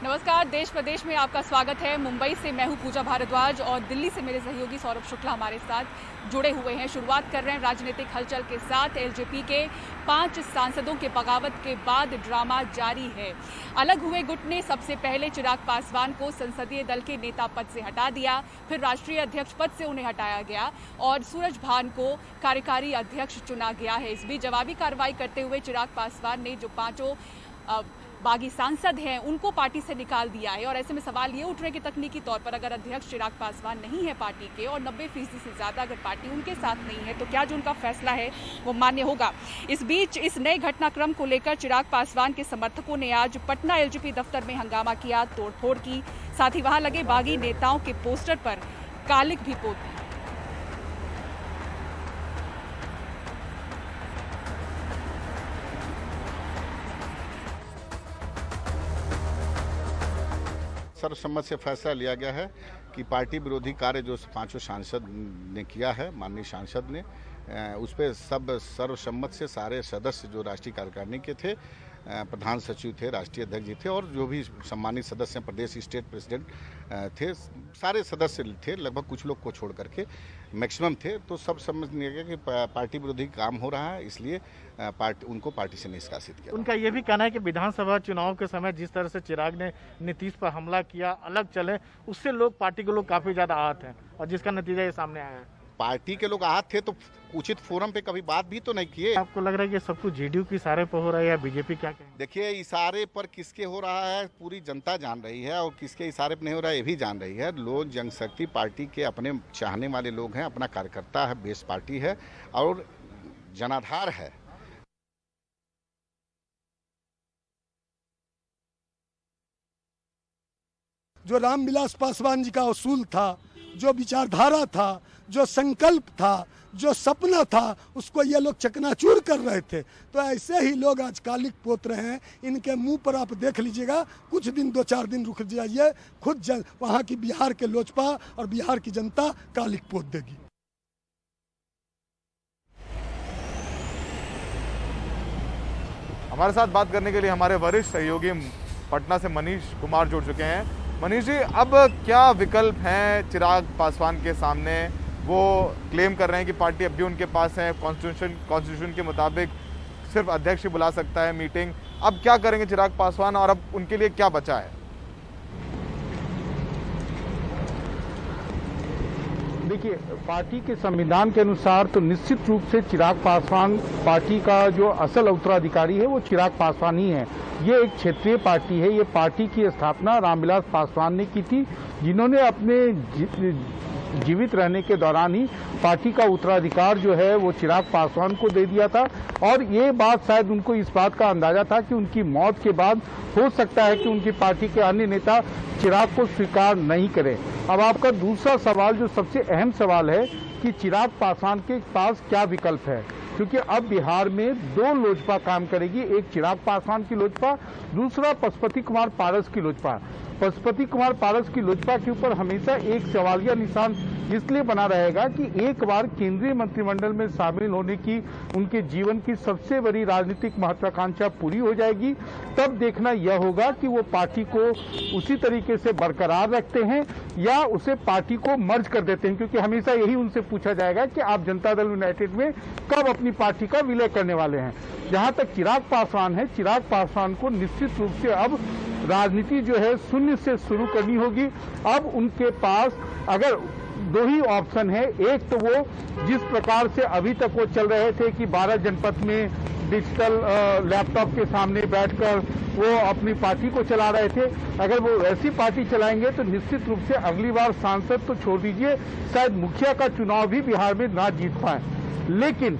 नमस्कार, देश प्रदेश में आपका स्वागत है। मुंबई से मैं हूं पूजा भारद्वाज और दिल्ली से मेरे सहयोगी सौरभ शुक्ला हमारे साथ जुड़े हुए हैं। शुरुआत कर रहे हैं राजनीतिक हलचल के साथ। एलजेपी के 5 सांसदों के बगावत के बाद ड्रामा जारी है। अलग हुए गुट ने सबसे पहले चिराग पासवान को संसदीय दल के नेता पद से हटा दिया, फिर राष्ट्रीय अध्यक्ष पद से उन्हें हटाया गया और सूरज भान को कार्यकारी अध्यक्ष चुना गया है। इस बीच जवाबी कार्रवाई करते हुए चिराग पासवान ने जो 5 बागी सांसद हैं उनको पार्टी से निकाल दिया है। और ऐसे में सवाल ये उठ रहे हैं कि तकनीकी तौर पर अगर अध्यक्ष चिराग पासवान नहीं है पार्टी के और 90% से ज़्यादा अगर पार्टी उनके साथ नहीं है तो क्या जो उनका फैसला है वो मान्य होगा। इस बीच इस नए घटनाक्रम को लेकर चिराग पासवान के समर्थकों ने आज पटना एलजेपी दफ्तर में हंगामा किया, तोड़फोड़ की, साथ ही वहां लगे बागी नेताओं के पोस्टर पर कालिक भी पोत दी। सर्वसम्मत से फैसला लिया गया है कि पार्टी विरोधी कार्य जो 5 सांसद ने किया है, माननीय सांसद ने, उस पर सब सर्वसम्मत से सारे सदस्य जो राष्ट्रीय कार्यकारिणी के थे, प्रधान सचिव थे, राष्ट्रीय अध्यक्ष जी थे और जो भी सम्मानित सदस्य हैं, प्रदेश स्टेट प्रेसिडेंट थे, सारे सदस्य थे, लगभग कुछ लोग को छोड़ करके मैक्सिमम थे। तो सब समझ लिया गया कि पार्टी विरोधी काम हो रहा है, इसलिए उनको पार्टी से निष्कासित किया। उनका ये भी कहना है कि विधानसभा चुनाव के समय जिस तरह से चिराग ने नीतीश पर हमला किया, अलग चले, उससे लोग पार्टी के लोग काफी ज्यादा आहत हैं और जिसका नतीजा ये सामने आया है। पार्टी के लोग आहत थे तो उचित फोरम पे कभी बात भी तो नहीं किए। आपको लग रहा है कि सब कुछ जेडीयू के इशारे पर हो रहा है या बीजेपी, क्या कहें? देखिए, इशारे पर किसके हो रहा है पूरी जनता जान रही है और किसके इशारे पर नहीं हो रहा है ये भी जान रही है। लोग जनशक्ति पार्टी के अपने चाहने वाले लोग हैं, अपना कार्यकर्ता है, बेस पार्टी है और जनाधार है। जो रामविलास पासवान जी का उसूल था, जो विचारधारा था, जो संकल्प था, जो सपना था, उसको ये लोग चकनाचूर कर रहे थे। तो ऐसे ही लोग आज कालिक पोत रहे हैं। इनके मुंह पर आप देख लीजिएगा, कुछ दिन 2-4 दिन रुक जाइए, खुद वहाँ की बिहार के लोजपा और बिहार की जनता कालिक पोत देगी। हमारे साथ बात करने के लिए हमारे वरिष्ठ सहयोगी पटना से मनीष कुमार जुड़ चुके हैं। मनीष जी, अब क्या विकल्प हैं चिराग पासवान के सामने? वो क्लेम कर रहे हैं कि पार्टी अब भी उनके पास है, कॉन्स्टिट्यूशन के मुताबिक सिर्फ अध्यक्ष ही बुला सकता है मीटिंग। अब क्या करेंगे चिराग पासवान और अब उनके लिए क्या बचा है? देखिए, पार्टी के संविधान के अनुसार तो निश्चित रूप से चिराग पासवान पार्टी का जो असल उत्तराधिकारी है वो चिराग पासवान ही है। ये एक क्षेत्रीय पार्टी है। ये पार्टी की स्थापना रामविलास पासवान ने की थी, जिन्होंने अपने जीवित रहने के दौरान ही पार्टी का उत्तराधिकार जो है वो चिराग पासवान को दे दिया था। और ये बात शायद उनको इस बात का अंदाजा था कि उनकी मौत के बाद हो सकता है कि उनकी पार्टी के अन्य नेता चिराग को स्वीकार नहीं करें। अब आपका दूसरा सवाल जो सबसे अहम सवाल है कि चिराग पासवान के पास क्या विकल्प है, क्योंकि अब बिहार में 2 लोजपा काम करेगी, एक चिराग पासवान की लोजपा, दूसरा पशुपति कुमार पारस की लोजपा। पशुपति कुमार पारस की लोजपा के ऊपर हमेशा एक सवालिया निशान इसलिए बना रहेगा कि एक बार केंद्रीय मंत्रिमंडल में शामिल होने की उनके जीवन की सबसे बड़ी राजनीतिक महत्वाकांक्षा पूरी हो जाएगी। तब देखना यह होगा कि वो पार्टी को उसी तरीके से बरकरार रखते हैं या उसे पार्टी को मर्ज कर देते हैं, क्योंकि हमेशा यही उनसे पूछा जाएगा कि आप जनता दल यूनाइटेड में कब अपनी पार्टी का विलय करने वाले हैं। जहां तक चिराग पासवान है, चिराग पासवान को निश्चित रूप से अब राजनीति जो है शून्य से शुरू करनी होगी। अब उनके पास अगर 2 ही ऑप्शन है, एक तो वो जिस प्रकार से अभी तक वो चल रहे थे कि 12 जनपद में डिजिटल लैपटॉप के सामने बैठकर वो अपनी पार्टी को चला रहे थे, अगर वो ऐसी पार्टी चलाएंगे तो निश्चित रूप से अगली बार सांसद तो छोड़ दीजिए, शायद मुखिया का चुनाव भी बिहार में ना जीत पाए। लेकिन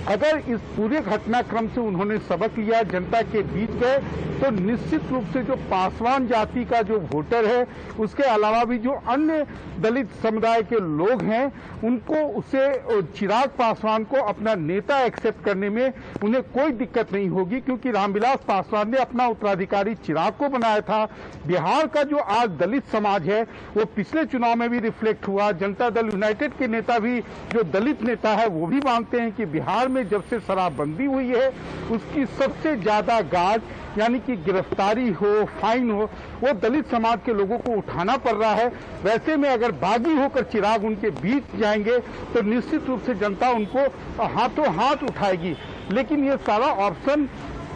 अगर इस पूरे घटनाक्रम से उन्होंने सबक लिया, जनता के बीच गए, तो निश्चित रूप से जो पासवान जाति का जो वोटर है, उसके अलावा भी जो अन्य दलित समुदाय के लोग हैं, उनको उसे चिराग पासवान को अपना नेता एक्सेप्ट करने में उन्हें कोई दिक्कत नहीं होगी, क्योंकि रामविलास पासवान ने अपना उत्तराधिकारी चिराग को बनाया था। बिहार का जो आज दलित समाज है वो पिछले चुनाव में भी रिफ्लेक्ट हुआ। जनता दल यूनाइटेड के नेता भी, जो दलित नेता है, वो भी मानते हैं कि बिहार में जब से शराबबंदी हुई है उसकी सबसे ज्यादा गाज यानी कि गिरफ्तारी हो, फाइन हो, वो दलित समाज के लोगों को उठाना पड़ रहा है। वैसे में अगर बागी होकर चिराग उनके बीच जाएंगे तो निश्चित रूप से जनता उनको हाथों हाथ उठाएगी। लेकिन ये सारा ऑप्शन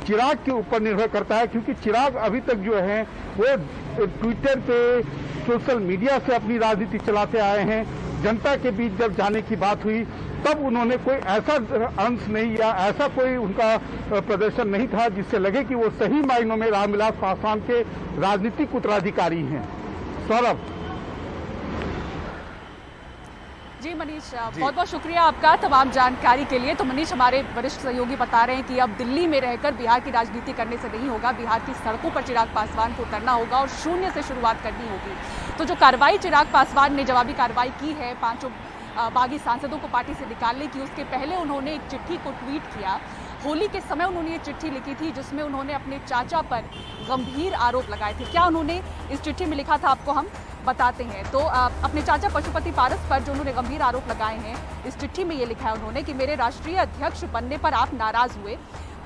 चिराग के ऊपर निर्भर करता है, क्योंकि चिराग अभी तक जो है वो ट्विटर पे, सोशल मीडिया से अपनी राजनीति चलाते आए हैं। जनता के बीच जब जाने की बात हुई तब उन्होंने कोई ऐसा अंश नहीं या ऐसा कोई उनका प्रदर्शन नहीं था जिससे लगे कि वो सही मायनों में रामविलास पासवान के राजनीतिक उत्तराधिकारी हैं। सौरभ जी मनीष, बहुत बहुत शुक्रिया आपका तमाम जानकारी के लिए। तो मनीष, हमारे वरिष्ठ सहयोगी बता रहे हैं कि अब दिल्ली में रहकर बिहार की राजनीति करने से नहीं होगा, बिहार की सड़कों पर चिराग पासवान को उतरना होगा और शून्य से शुरुआत करनी होगी। तो जो कार्रवाई चिराग पासवान ने जवाबी कार्रवाई की है 5 बागी सांसदों को पार्टी से निकालने की, उसके पहले उन्होंने एक चिट्ठी को ट्वीट किया। होली के समय उन्होंने ये चिट्ठी लिखी थी जिसमें उन्होंने अपने चाचा पर गंभीर आरोप लगाए थे। क्या उन्होंने इस चिट्ठी में लिखा था आपको हम बताते हैं। तो अपने चाचा पशुपति पारस पर जो उन्होंने गंभीर आरोप लगाए हैं, इस चिट्ठी में ये लिखा है उन्होंने कि मेरे राष्ट्रीय अध्यक्ष बनने पर आप नाराज हुए,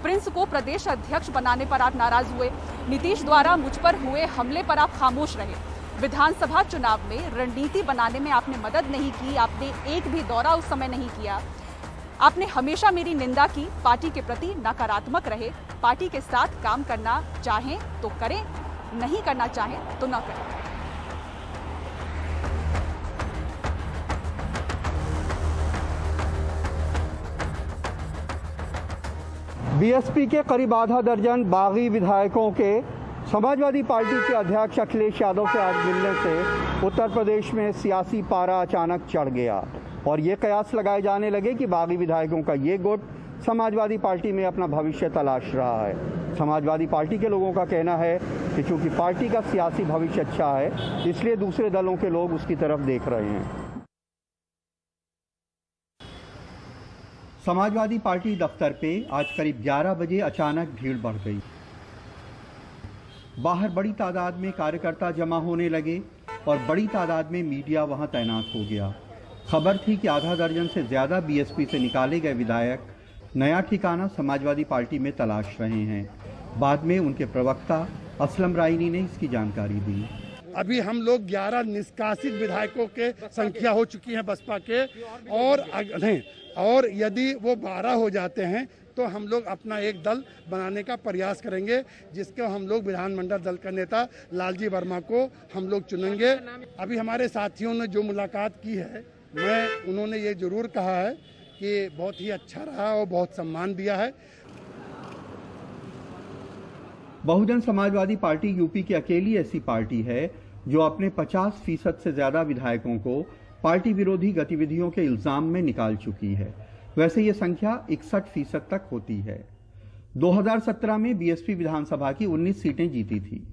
प्रिंस को प्रदेश अध्यक्ष बनाने पर आप नाराज हुए, नीतीश द्वारा मुझ पर हुए हमले पर आप खामोश रहे, विधानसभा चुनाव में रणनीति बनाने में आपने मदद नहीं की, आपने एक भी दौरा उस समय नहीं किया, आपने हमेशा मेरी निंदा की, पार्टी के प्रति नकारात्मक रहे, पार्टी के साथ काम करना चाहें तो करें, नहीं करना चाहें तो न करें। बीएसपी के करीब आधा दर्जन बागी विधायकों के समाजवादी पार्टी के अध्यक्ष अखिलेश यादव से आज मिलने से उत्तर प्रदेश में सियासी पारा अचानक चढ़ गया और ये कयास लगाए जाने लगे कि बागी विधायकों का ये गुट समाजवादी पार्टी में अपना भविष्य तलाश रहा है। समाजवादी पार्टी के लोगों का कहना है कि चूंकि पार्टी का सियासी भविष्य अच्छा है इसलिए दूसरे दलों के लोग उसकी तरफ देख रहे हैं। समाजवादी पार्टी दफ्तर पे आज करीब 11 बजे अचानक भीड़ बढ़ गई। बाहर बड़ी तादाद में कार्यकर्ता जमा होने लगे और बड़ी तादाद में मीडिया वहां तैनात हो गया। खबर थी कि आधा दर्जन से ज्यादा बीएसपी से निकाले गए विधायक नया ठिकाना समाजवादी पार्टी में तलाश रहे हैं। बाद में उनके प्रवक्ता असलम रायनी ने इसकी जानकारी दी। अभी हम लोग 11 निष्कासित विधायकों के संख्या हो चुकी है बसपा के, और यदि वो 12 हो जाते हैं तो हम लोग अपना एक दल बनाने का प्रयास करेंगे, जिसको हम लोग विधानमंडल दल का नेता लालजी वर्मा को हम लोग चुनेंगे। अभी हमारे साथियों ने जो मुलाकात की है, उन्होंने ये जरूर कहा है कि बहुत ही अच्छा रहा और बहुत सम्मान दिया है। बहुजन समाजवादी पार्टी यूपी की अकेली ऐसी पार्टी है जो अपने 50% से ज्यादा विधायकों को पार्टी विरोधी गतिविधियों के इल्जाम में निकाल चुकी है। वैसे ये संख्या 61% तक होती है। 2017 में बीएसपी विधानसभा की 19 सीटें जीती थी।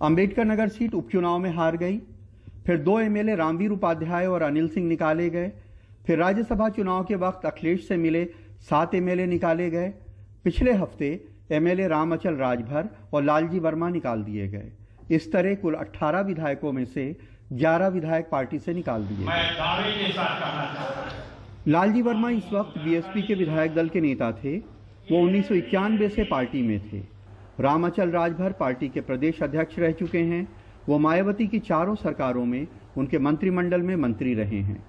अंबेडकर नगर सीट उपचुनाव में हार गई। फिर 2 एमएलए रामवीर उपाध्याय और अनिल सिंह निकाले गए। फिर राज्यसभा चुनाव के वक्त अखिलेश से मिले 7 एमएलए निकाले गए। पिछले हफ्ते एमएलए रामअचल राजभर और लालजी वर्मा निकाल दिए गए। इस तरह कुल 18 विधायकों में से 11 विधायक पार्टी से निकाल दिए गए। लालजी वर्मा इस वक्त बीएसपी के विधायक दल के नेता थे। वो 1991 से पार्टी में थे। रामअचल राजभर पार्टी के प्रदेश अध्यक्ष रह चुके हैं। वो मायावती की 4 सरकारों में उनके मंत्रिमंडल में मंत्री रहे हैं।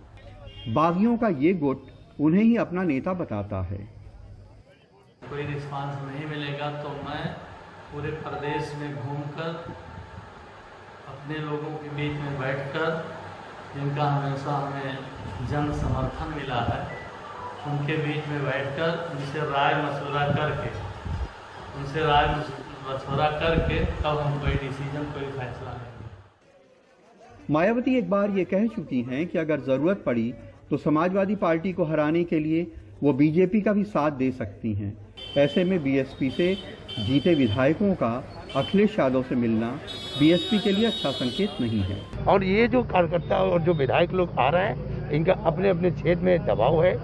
बागियों का ये गुट उन्हें ही अपना नेता बताता है। कोई रिस्पांस नहीं मिलेगा तो मैं पूरे प्रदेश में घूमकर अपने लोगों के बीच में बैठकर, जिनका हमेशा हमें जन समर्थन मिला है, उनके बीच में बैठकर उनसे राय मशवरा करके तब हम कोई डिसीजन, कोई फैसला लेंगे। मायावती एक बार ये कह चुकी हैं कि अगर जरूरत पड़ी तो समाजवादी पार्टी को हराने के लिए वो बीजेपी का भी साथ दे सकती हैं। ऐसे में बीएसपी से जीते विधायकों का अखिलेश यादव से मिलना बीएसपी के लिए अच्छा संकेत नहीं है। और ये जो कार्यकर्ता और जो विधायक लोग आ रहे हैं, इनका अपने अपने क्षेत्र में दबाव है,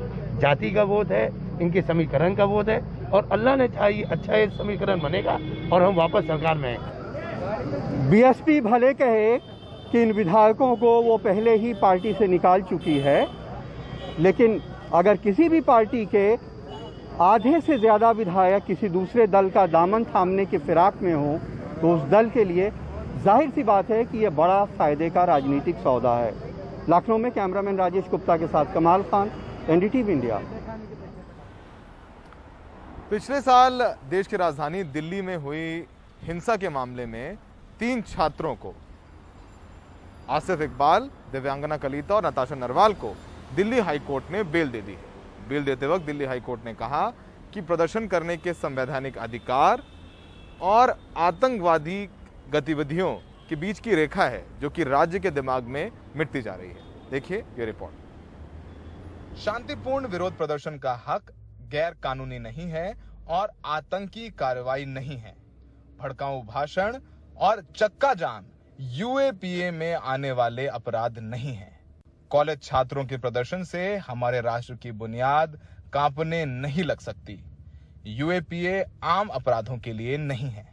जाति का वोट है, इनके समीकरण का वोट है, और अल्लाह ने चाहिए अच्छा ये समीकरण बनेगा और हम वापस सरकार में आएंगे। बीएसपी भले कहे कि इन विधायकों को वो पहले ही पार्टी से निकाल चुकी है, लेकिन अगर किसी भी पार्टी के आधे से ज़्यादा विधायक किसी दूसरे दल का दामन थामने के फिराक में हो तो उस दल के लिए जाहिर सी बात है कि यह बड़ा फायदे का राजनीतिक सौदा है। लखनऊ में कैमरामैन राजेश गुप्ता के साथ कमाल खान, एनडीटीवी इंडिया। पिछले साल देश की राजधानी दिल्ली में हुई हिंसा के मामले में 3 छात्रों को, आसिफ इकबाल, दिव्यांगना कलीता और नताशा नरवाल को दिल्ली हाईकोर्ट ने बेल दे दी है। बेल देते वक्त दिल्ली हाईकोर्ट ने कहा कि प्रदर्शन करने के संवैधानिक अधिकार और आतंकवादी गतिविधियों के बीच की रेखा है जो कि राज्य के दिमाग में मिटती जा रही है। देखिए ये रिपोर्ट। शांतिपूर्ण विरोध प्रदर्शन का हक गैर कानूनी नहीं है और आतंकी कार्रवाई नहीं है। भड़काऊ भाषण और चक्का जाम यूएपीए में आने वाले अपराध नहीं है। कॉलेज छात्रों के प्रदर्शन से हमारे राष्ट्र की बुनियाद कांपने नहीं लग सकती। यूएपीए आम अपराधों के लिए नहीं है।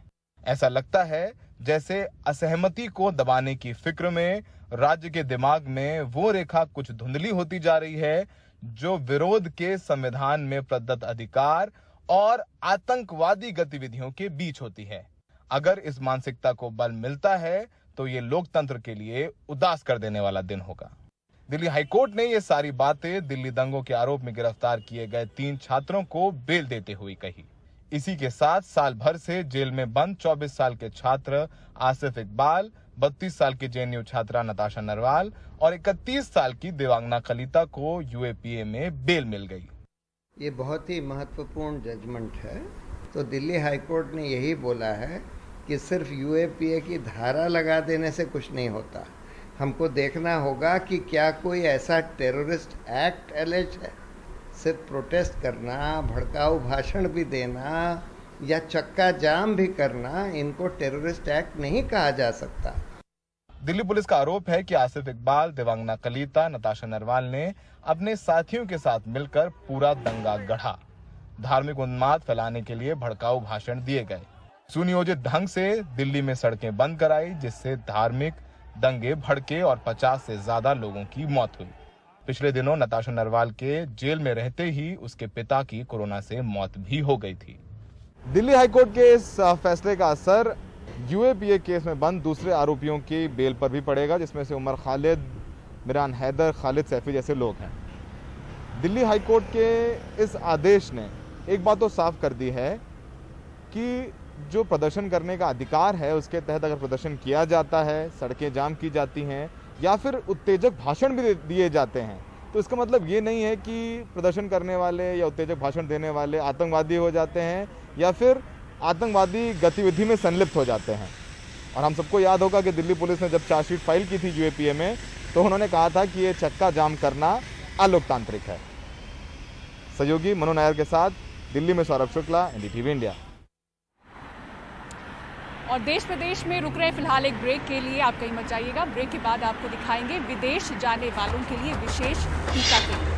ऐसा लगता है जैसे असहमति को दबाने की फिक्र में राज्य के दिमाग में वो रेखा कुछ धुंधली होती जा रही है जो विरोध के संविधान में प्रदत्त अधिकार और आतंकवादी गतिविधियों के बीच होती है। अगर इस मानसिकता को बल मिलता है तो ये लोकतंत्र के लिए उदास कर देने वाला दिन होगा। दिल्ली हाईकोर्ट ने ये सारी बातें दिल्ली दंगों के आरोप में गिरफ्तार किए गए 3 छात्रों को बेल देते हुए कही। इसी के साथ साल भर से जेल में बंद 24 साल के छात्र आसिफ इकबाल, 32 साल की जेएनयू छात्रा नताशा नरवाल और 31 साल की दिव्यांगना कलीता को यूएपीए में बेल मिल गई। ये बहुत ही महत्वपूर्ण जजमेंट है। तो दिल्ली हाईकोर्ट ने यही बोला है कि सिर्फ यूएपीए की धारा लगा देने से कुछ नहीं होता। हमको देखना होगा कि क्या कोई ऐसा टेररिस्ट एक्ट एलिज है। सिर्फ प्रोटेस्ट करना, भड़काऊ भाषण भी देना या चक्का जाम भी करना, इनको टेररिस्ट एक्ट नहीं कहा जा सकता। दिल्ली पुलिस का आरोप है कि आसिफ इकबाल, दिव्यांगना कलीता, नताशा नरवाल ने अपने साथियों के साथ मिलकर पूरा दंगा गढ़ा। धार्मिक उन्माद फैलाने के लिए भड़काऊ भाषण दिए गए। सुनियोजित ढंग से दिल्ली में सड़कें बंद कराई जिससे धार्मिक दंगे भड़के और 50 से ज्यादा लोगों की मौत हुई। पिछले दिनों नताशा नरवाल के जेल में रहते ही उसके पिता की कोरोना से मौत भी हो गई थी। दिल्ली हाईकोर्ट के इस फैसले का असर यूएपीए केस में बंद दूसरे आरोपियों की बेल पर भी पड़ेगा, जिसमें से उमर खालिद, मिरान हैदर, खालिद सैफी जैसे लोग हैं। दिल्ली हाईकोर्ट के इस आदेश ने एक बात तो साफ कर दी है कि जो प्रदर्शन करने का अधिकार है उसके तहत अगर प्रदर्शन किया जाता है, सड़कें जाम की जाती हैं या फिर उत्तेजक भाषण भी दिए जाते हैं, तो इसका मतलब ये नहीं है कि प्रदर्शन करने वाले या उत्तेजक भाषण देने वाले आतंकवादी हो जाते हैं या फिर आतंकवादी गतिविधि में संलिप्त हो जाते हैं। और हम सबको याद होगा कि दिल्ली पुलिस ने जब चार्जशीट फाइल की थी यूएपीए में तो उन्होंने कहा था कि ये चक्का जाम करना अलोकतांत्रिक है। सहयोगी मनु नायर के साथ दिल्ली में सौरभ शुक्ला, एनडीटीवी इंडिया। और देश प्रदेश में रुक रहे फिलहाल एक ब्रेक के लिए, आप कहीं मत जाइएगा। ब्रेक के बाद आपको दिखाएंगे विदेश जाने वालों के लिए विशेष टीका केंद्र।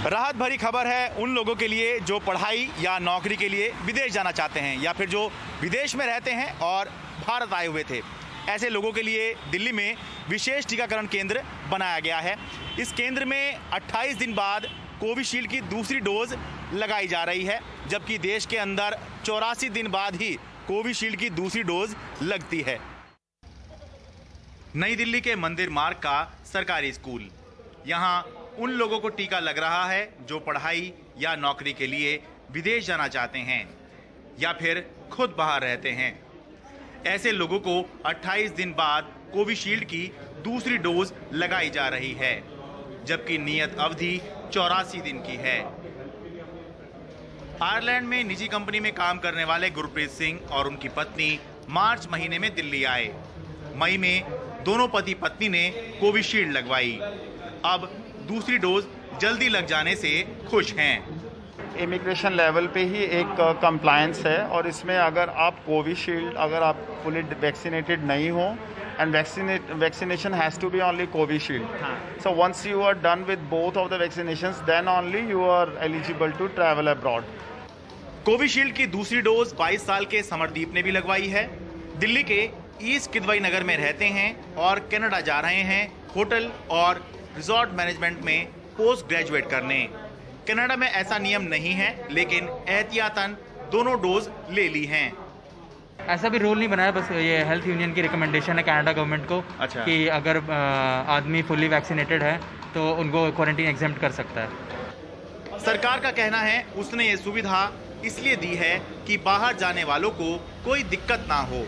राहत भरी खबर है उन लोगों के लिए जो पढ़ाई या नौकरी के लिए विदेश जाना चाहते हैं या फिर जो विदेश में रहते हैं और भारत आए हुए थे। ऐसे लोगों के लिए दिल्ली में विशेष टीकाकरण केंद्र बनाया गया है। इस केंद्र में 28 दिन बाद कोविशील्ड की दूसरी डोज लगाई जा रही है, जबकि देश के अंदर 84 दिन बाद ही कोविशील्ड की दूसरी डोज लगती है। नई दिल्ली के मंदिर मार्ग का सरकारी स्कूल, यहाँ उन लोगों को टीका लग रहा है जो पढ़ाई या नौकरी के लिए विदेश जाना चाहते हैं या फिर खुद बाहर रहते हैं। ऐसे लोगों को 28 दिन बाद कोविशील्ड की दूसरी डोज लगाई जा रही है, जबकि नियत अवधि 84 दिन की है। आयरलैंड में निजी कंपनी में काम करने वाले गुरप्रीत सिंह और उनकी पत्नी मार्च महीने में दिल्ली आए। मई में दोनों पति पत्नी ने कोविशील्ड लगवाई। अब दूसरी डोज जल्दी लग जाने से खुश हैं। इमिग्रेशन लेवल पे ही एक कंप्लायंस है और इसमें अगर आप कोविशील्ड, अगर आप फुली वैक्सीनेटेड नहीं हो and vaccination has to be only Covishield. So once you are done with both of the vaccinations, then only you are eligible to travel abroad. Covishield की दूसरी डोज 22 साल के समरदीप ने भी लगवाई है। दिल्ली के ईस्ट किदवई नगर में रहते हैं और कनाडा जा रहे हैं होटल और रिजॉर्ट मैनेजमेंट में पोस्ट ग्रेजुएट करने। कनाडा में ऐसा नियम नहीं है, लेकिन एहतियातन दोनों डोज ले ली हैं। ऐसा भी रूल नहीं बनाया, बस ये हेल्थ यूनियन की रिकमेंडेशन है कनाडा गवर्नमेंट को। अच्छा। कि अगर आदमी फुली वैक्सीनेटेड है तो उनको क्वारंटीन एग्जेम्प्ट कर सकता है। सरकार का कहना है उसने ये सुविधा इसलिए दी है कि बाहर जाने वालों को कोई दिक्कत ना हो।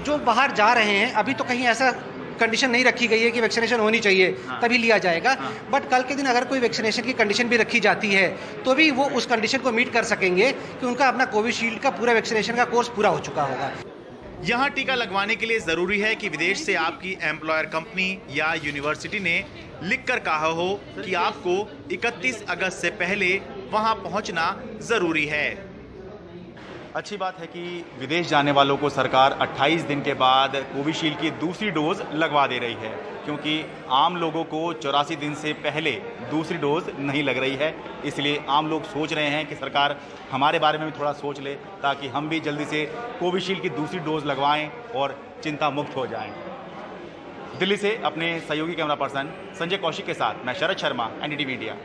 जो बाहर जा रहे हैं अभी तो कहीं ऐसा कंडीशन नहीं रखी गई है कि वैक्सीनेशन होनी चाहिए तभी लिया जाएगा, बट कल के दिन अगर कोई वैक्सीनेशन की कंडीशन भी रखी जाती है तो भी वो उस कंडीशन को मीट कर सकेंगे कि उनका अपना कोविशील्ड का पूरा वैक्सीनेशन का कोर्स पूरा हो चुका होगा। यहाँ टीका लगवाने के लिए जरूरी है कि विदेश से आपकी एम्प्लॉयर कंपनी या यूनिवर्सिटी ने लिखकर कहा हो कि आपको 31 अगस्त से पहले वहाँ पहुँचना जरूरी है। अच्छी बात है कि विदेश जाने वालों को सरकार 28 दिन के बाद कोविशील्ड की दूसरी डोज लगवा दे रही है, क्योंकि आम लोगों को 84 दिन से पहले दूसरी डोज नहीं लग रही है। इसलिए आम लोग सोच रहे हैं कि सरकार हमारे बारे में भी थोड़ा सोच ले, ताकि हम भी जल्दी से कोविशील्ड की दूसरी डोज लगवाएं और चिंता मुक्त हो जाएं। दिल्ली से अपने सहयोगी कैमरा पर्सन संजय कौशिक के साथ मैं शरद शर्मा, NDTV इंडिया।